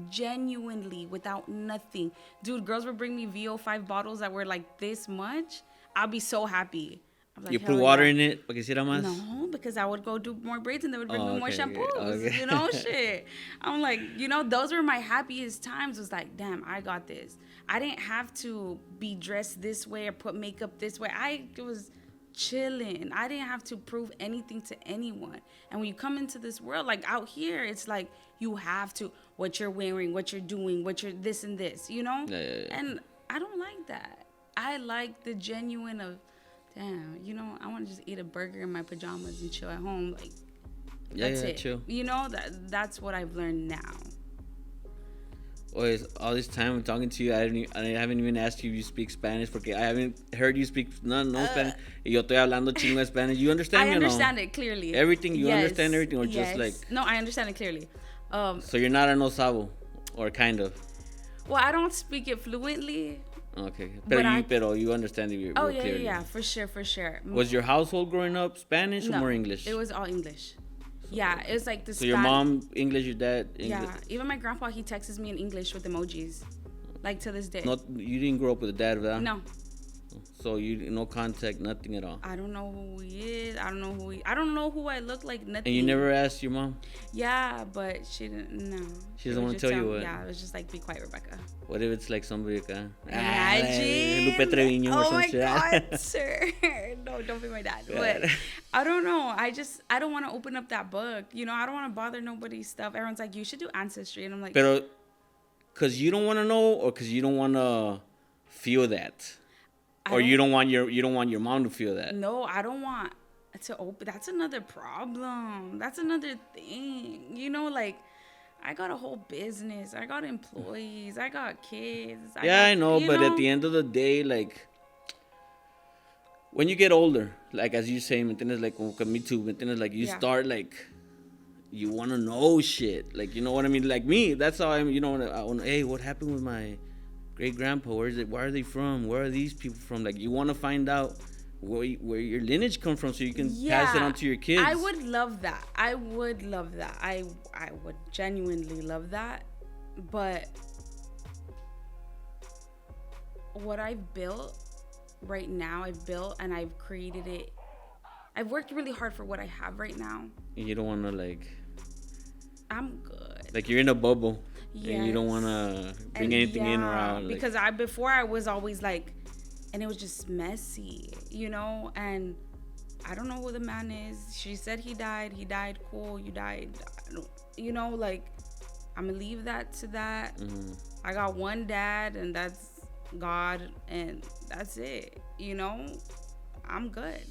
Genuinely, without nothing. Dude, girls would bring me VO5 bottles that were like this much. I'll be so happy. Like, you put water in it para que hiciera más? No, because I would go do more braids and they would bring me more shampoos. Okay. You know, shit. I'm like, you know, those were my happiest times. Was like, damn, I got this. I didn't have to be dressed this way or put makeup this way. I was chilling. I didn't have to prove anything to anyone. And when you come into this world, like out here, it's like you have to, what you're wearing, what you're doing, what you're this and this, you know? Yeah. And I don't like that. I like the genuine of, damn, you know, I want to just eat a burger in my pajamas and chill at home. Like, that's it. Chill. You know, that's what I've learned now. Always, all this time I'm talking to you, I haven't even asked you if you speak Spanish porque I haven't heard you speak no Spanish. Y yo estoy hablando chingo de Spanish. You understand? I understand it clearly. Everything, you understand everything, or just like? No, I understand it clearly. So you're not an osavo, or kind of? Well, I don't speak it fluently. Okay, pero you understand it clearly. Yeah, for sure. Was your household growing up Spanish or more English? It was all English. Yeah, it was like the. So your mom English, your dad English. Yeah, even my grandpa, he texts me in English with emojis, like to this day. No, you didn't grow up with a dad, ¿verdad? No. So you no contact, nothing at all. I don't know who he is. I don't know who I look like. Nothing. And you never asked your mom? Yeah, but she didn't. No. She doesn't want to tell you what. Yeah, it was just like, be quiet, Rebecca. What if it's like somebody acá? Imagine. Lupe Treviño or some shit. Oh my God, sir. No, don't be my dad. But I don't know. I don't want to open up that book. You know, I don't want to bother nobody's stuff. Everyone's like, you should do ancestry, and I'm like. Pero, cause you don't want to know, or cause you don't want to feel that. Or you don't want your mom to feel that. No, I don't want to open. That's another problem. That's another thing. You know, like I got a whole business. I got employees. I got kids. I know, but at the end of the day, like when you get older, like as you say, ¿me entiendes? Like me too, ¿me entiendes? Like you start like you want to know shit. Like you know what I mean? Like me, that's how I'm. You know, I want. Hey, what happened with my great grandpa? Where is it? Where are they from? Where are these people from? Like you want to find out where your lineage comes from so you can pass it on to your kids. I would love that. I would genuinely love that. But what I've built right now, and I've created it. I've worked really hard for what I have right now. You don't want to like. I'm good. Like you're in a bubble. Yes. And you don't want to bring anything in or out. Like, because before I was always like, and it was just messy, you know? And I don't know who the man is. She said he died. He died. Cool. You died. You know, like, I'm going to leave that to that. Mm-hmm. I got one dad, and that's God, and that's it. You know? I'm good.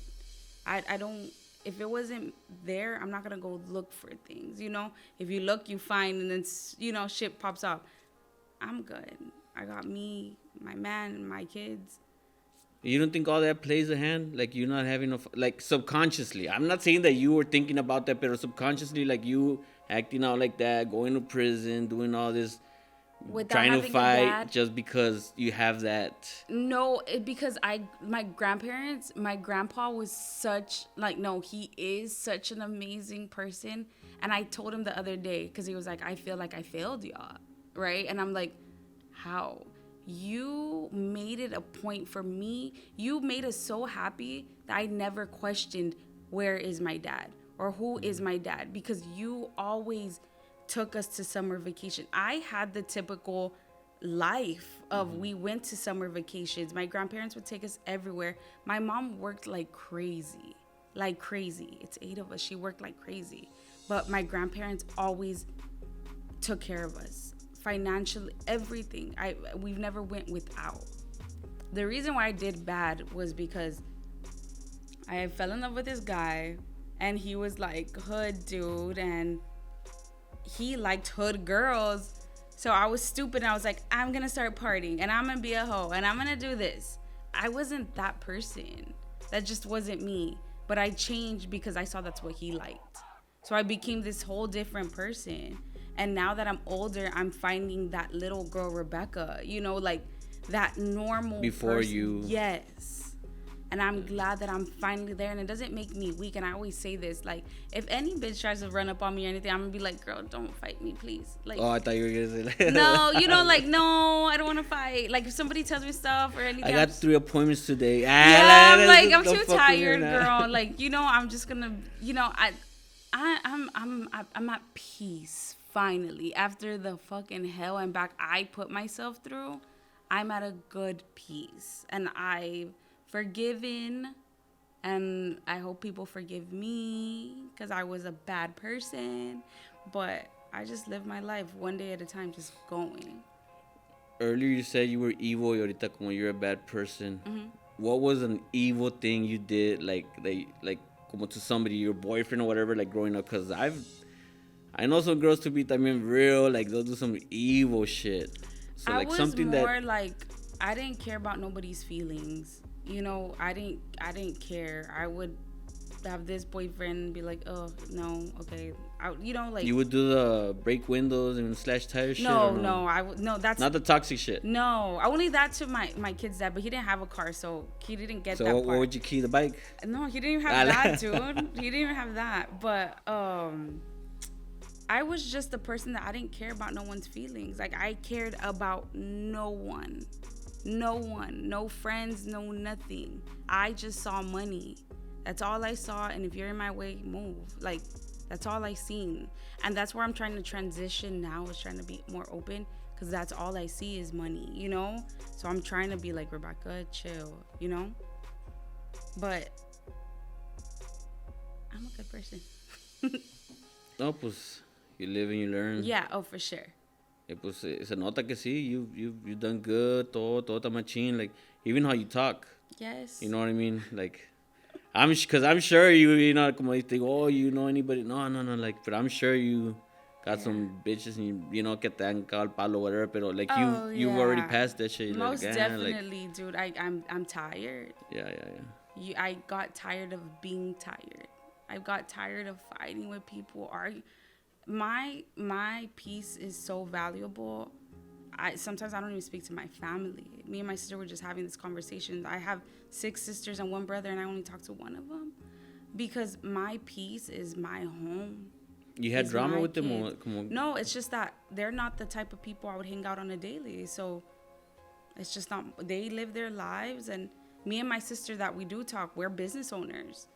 I don't... If it wasn't there, I'm not going to go look for things, you know? If you look, you find, and then, you know, shit pops up. I'm good. I got me, my man, and my kids. You don't think all that plays a hand? Like, you're not having like, subconsciously. I'm not saying that you were thinking about that, but subconsciously, like, you acting out like that, going to prison, doing all this, without trying to fight just because you have that. No, because my grandpa was such, like, no, he is such an amazing person. And I told him the other day, because he was like, I feel like I failed y'all, right? And I'm like, how? You made it a point for me. You made us so happy that I never questioned where is my dad or who is my dad, because you always took us to summer vacation. I had the typical life of we went to summer vacations. My grandparents would take us everywhere. My mom worked like crazy. It's 8 of us. She worked like crazy. But my grandparents always took care of us. Financially, everything. We've never went without. the reason why I did bad was because I fell in love with this guy, and he was like hood dude, and he liked hood girls. So I was stupid, and I was like, I'm gonna start partying, and I'm gonna be a hoe, and I'm gonna do this. I wasn't that person. That just wasn't me. But I changed because I saw that's what he liked. So I became this whole different person. And now that I'm older, I'm finding that little girl Rebecca, you know, like that normal before person. you. Yes. And I'm glad that I'm finally there, and it doesn't make me weak. And I always say this, like, if any bitch tries to run up on me or anything, I'm gonna be like, girl, don't fight me, please. Like, Oh, I thought you were gonna say like, no, you know, like, no, I don't want to fight. Like, if somebody tells me stuff or anything, I got 3 appointments today. Yeah, I'm like, I'm too tired, girl. Like, you know, I'm just gonna, you know, I'm at peace finally after the fucking hell and back I put myself through. I'm at a good peace, and I've forgiven, and I hope people forgive me because I was a bad person, but I just live my life one day at a time, just going. Earlier you said you were evil, y ahorita como you're a bad person. Mm-hmm. What was an evil thing you did, like como to somebody, your boyfriend or whatever, like growing up? Because I know some girls to be también real, like they'll do some evil shit. So I like was something more that like, I didn't care about nobody's feelings. You know, I didn't care. I would have this boyfriend and be like, oh no, okay, you know, like, you would do the break windows and slash tires shit. No, that's not the toxic shit. No, only that to my kid's dad, but he didn't have a car, so he didn't get that part. So what would you key the bike? No, he didn't even have that, dude. He didn't even have that. But I was just the person that I didn't care about no one's feelings. Like, I cared about no one. No friends, no nothing. I just saw money. That's all I saw, and if you're in my way, move. Like, that's all I seen. And that's where I'm trying to transition now, is trying to be more open, because that's all I see is money, you know? So I'm trying to be like, Rebecca, chill, you know? But I'm a good person. No, pues, you live and you learn. Yeah, oh, for sure. Pues, se nota que sí, you've done good, todo está machín, like, even how you talk. Yes. You know what I mean? Like, because I'm sure you know, como you think, oh, you know anybody? No, like, but I'm sure you got some bitches and you know, que te han cagado el palo, whatever, pero like, you've already passed that shit. Most like, definitely, like, dude. I'm tired. Yeah. I got tired of being tired. I got tired of fighting with people, arguing. My peace is so valuable. Sometimes I don't even speak to my family. Me and my sister were just having this conversation. I have 6 sisters and 1 brother, and I only talk to one of them because my peace is my home. You had drama with them? Or, no, it's just that they're not the type of people I would hang out on a daily. So it's just not. They live their lives, and me and my sister that we do talk, we're business owners.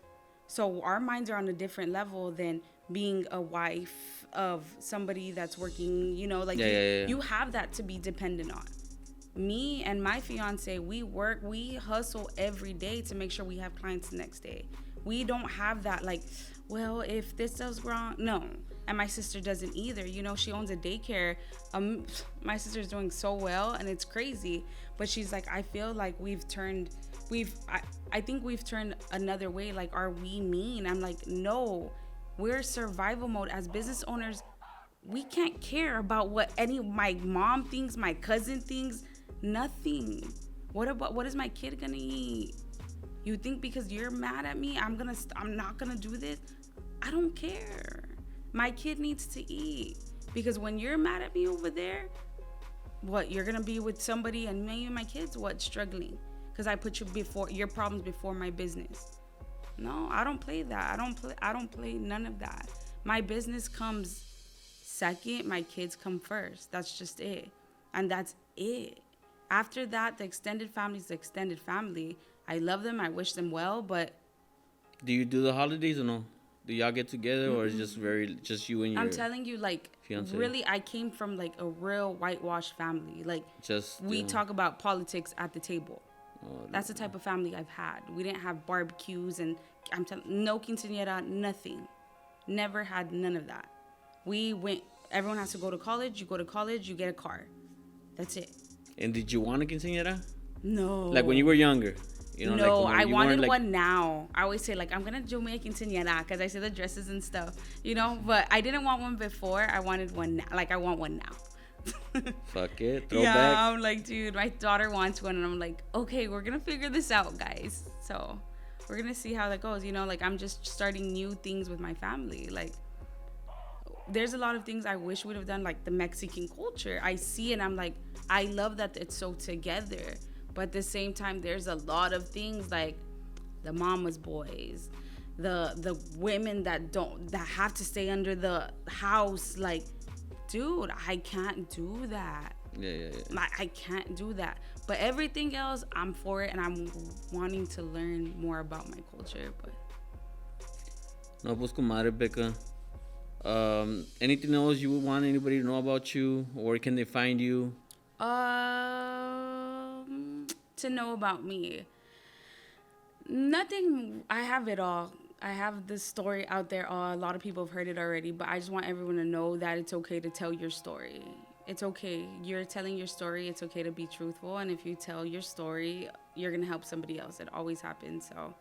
So our minds are on a different level than being a wife of somebody that's working, you know, like you have that to be dependent on. Me and my fiance, we hustle every day to make sure we have clients the next day. We don't have that, like, well, if this does wrong, no. And my sister doesn't either. You know, she owns a daycare. My sister's doing so well, and it's crazy. But she's like, I feel like I think we've turned another way. Like, are we mean? I'm like, no. We're survival mode as business owners. We can't care about what my mom thinks, my cousin thinks, nothing. What is my kid gonna eat? You think because you're mad at me, I'm not gonna do this? I don't care. My kid needs to eat, because when you're mad at me over there, what, you're gonna be with somebody, and me and my kids, what, struggling because I put your problems before my business? No, I don't play that. I don't play none of that. My business comes second, my kids come first. That's just it. And that's it. After that, the extended family is the extended family. I love them. I wish them well, but... Do you do the holidays or no? Do y'all get together, or is just you and your... I'm telling you, like, fiance? Really, I came from, like, a real whitewashed family. Like, we talk about politics at the table. That's the type of family I've had. We didn't have barbecues, and I'm telling, no quinceañera, nothing. Never had none of that. Everyone has to go to college. You go to college, you get a car. That's it. And did you want a quinceañera? No. Like when you were younger. You know, no, like I wanted like, one now. I always say, like, I'm going to do my quinceañera because I see the dresses and stuff, you know? But I didn't want one before. I wanted one now. Like, I want one now. Fuck it. Throwback. Yeah, I'm like, dude, my daughter wants one. And I'm like, okay, we're going to figure this out, guys. So we're going to see how that goes. You know, like, I'm just starting new things with my family. Like, there's a lot of things I wish would have done, like the Mexican culture. I see it and I'm like, I love that it's so together. But at the same time, there's a lot of things like the mama's boys, the women that have to stay under the house. Like, dude, I can't do that. Yeah. I can't do that. But everything else, I'm for it, and I'm wanting to learn more about my culture. But no, pues comadre Beccka. Anything else you would want anybody to know about you, or where can they find you? To know about me, nothing. I have it all. I have this story out there. A lot of people have heard it already, but I just want everyone to know that it's okay to tell your story. It's okay. You're telling your story. It's okay to be truthful. And if you tell your story, you're going to help somebody else. It always happens. So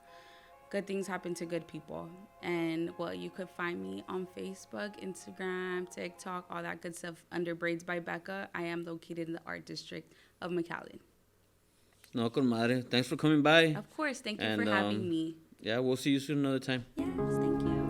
good things happen to good people. And, well, you could find me on Facebook, Instagram, TikTok, all that good stuff under Braidsbybeckaa. I am located in the Art District of McAllen. No, comadre. Thanks for coming by. Of course. Thank you for having me. Yeah, we'll see you soon another time. Yes, thank you.